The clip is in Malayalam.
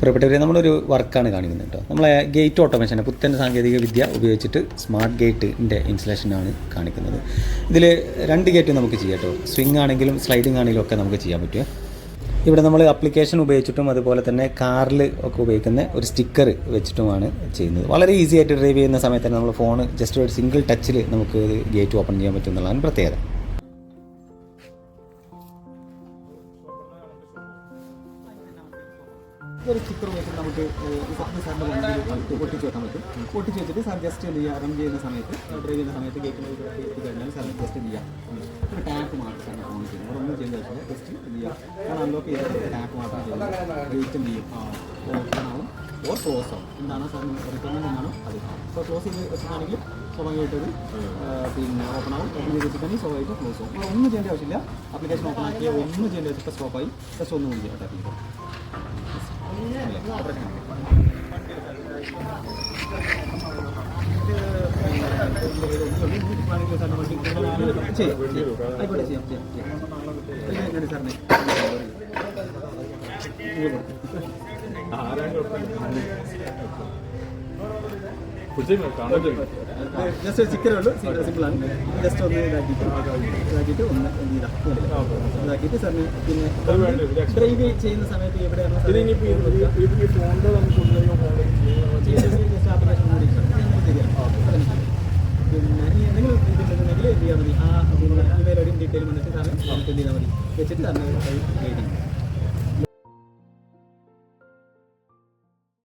പ്രിയപ്പെട്ടവരെ, നമ്മളൊരു വർക്കാണ് കാണിക്കുന്നത് കേട്ടോ. നമ്മളെ ഗേറ്റ് ഓട്ടോമേഷൻ പുത്തൻ സാങ്കേതിക വിദ്യ ഉപയോഗിച്ചിട്ട് സ്മാർട്ട് ഗേറ്റിൻ്റെ ഇൻസ്റ്റലേഷനാണ് കാണിക്കുന്നത്. ഇതിൽ 2 ഗേറ്റ് നമുക്ക് ചെയ്യാം കേട്ടോ. സ്വിംഗ് ആണെങ്കിലും സ്ലൈഡിംഗ് ആണെങ്കിലും ഒക്കെ നമുക്ക് ചെയ്യാൻ പറ്റും. ഇവിടെ നമ്മൾ ആപ്ലിക്കേഷൻ ഉപയോഗിച്ചിട്ടും അതുപോലെ തന്നെ കാറിൽ ഒക്കെ ഉപയോഗിക്കുന്ന ഒരു സ്റ്റിക്കർ വെച്ചിട്ടുമാണ് ചെയ്യുന്നത്. വളരെ ഈസി ആയിട്ട് ഡ്രൈവ് ചെയ്യുന്ന സമയത്ത് തന്നെ നമ്മൾ ഫോൺ ജസ്റ്റ് ഒരു സിംഗിൾ ടച്ചിൽ നമുക്ക് ഗേറ്റ് ഓപ്പൺ ചെയ്യാൻ പറ്റും എന്നുള്ളതാണ് പ്രത്യേകത. ഒരു സ്റ്റിക്കർ വെച്ചിട്ട് നമുക്ക് സാറിൻ്റെ വണ്ടിയിൽ ഒട്ടിച്ച് വെക്കാൻ പറ്റും. ഒട്ടിച്ച് വെച്ചിട്ട് സാർ ജസ്റ്റ് എന്ത് ചെയ്യുക, റൺ ചെയ്യുന്ന സമയത്ത് ഡ്രൈവ് ചെയ്യുന്ന സമയത്ത് ഗേറ്റിൽ എത്തിക്കഴിഞ്ഞാൽ സാറിന് ജസ്റ്റ് എന്ത് ചെയ്യാം, ഒരു ടാപ്പ് മാത്രം സാറിന് ഓൺ ചെയ്യും. ഒന്നും ചെയ്യുന്ന വെച്ചാൽ ജസ്റ്റ് എന്ത് ചെയ്യുക, ഞാൻ അൺലോക്ക് ചെയ്തിട്ട് ടാപ്പ് മാത്രം ചെയ്യുക. ഗേറ്റ് എന്ത് ചെയ്യും, ഓപ്പൺ ആവും ഓർ ക്ലോസ് ആവും. എന്താണ് സാറിന് റിക്വയർമെൻ്റ് എന്നാണോ അത്. ഇപ്പോൾ ക്ലോസ് ചെയ്ത് വെച്ചിട്ടാണെങ്കിൽ സ്വാഭാവികമായിട്ടൊരു ഓപ്പൺ ആവും. ഓപ്പൺ ചെയ്ത് വെച്ചിട്ടുണ്ടെങ്കിൽ സ്വാഭാവികമായിട്ട് ക്ലോസ് ആവും. ഒന്നും ചെയ്യേണ്ട ആവശ്യമില്ല. ആപ്ലിക്കേഷൻ ഓപ്പൺ ആക്കിയാൽ ഒന്നും ചെയ്യേണ്ട വെച്ചിട്ട് സ്റ്റോപ്പായി. ജസ്റ്റ് ഒന്നും കൂടി ചെയ്യാം ടാപ്പ് ചെയ്യും. ജസ്റ്റ് സ്റ്റിക്കറേ ഉള്ളൂ, സിമ്പിളാണ്. ജസ്റ്റ് ഒന്ന് ഇതാക്കിയിട്ട് ഒന്ന് ഇതാക്കിയിട്ട് സാറിന് പിന്നെ ഡ്രൈവ് ചെയ്യുന്ന സമയത്ത് എവിടെയാണ് ആപ്ലിക്കേഷൻ കൂടി പിന്നെ എന്തെങ്കിലും ഇതുണ്ടെന്നുണ്ടെങ്കിൽ എന്ത് ചെയ്യാൻ മതി, ആ പിന്നെ ഇമെയിൽ ഐ ഡി ഡീറ്റെയിൽ വന്നിട്ട് സാറിന് നമുക്ക് എന്ത് ചെയ്താൽ മതി വെച്ചിട്ട് സാറിന് ഗൈഡിങ്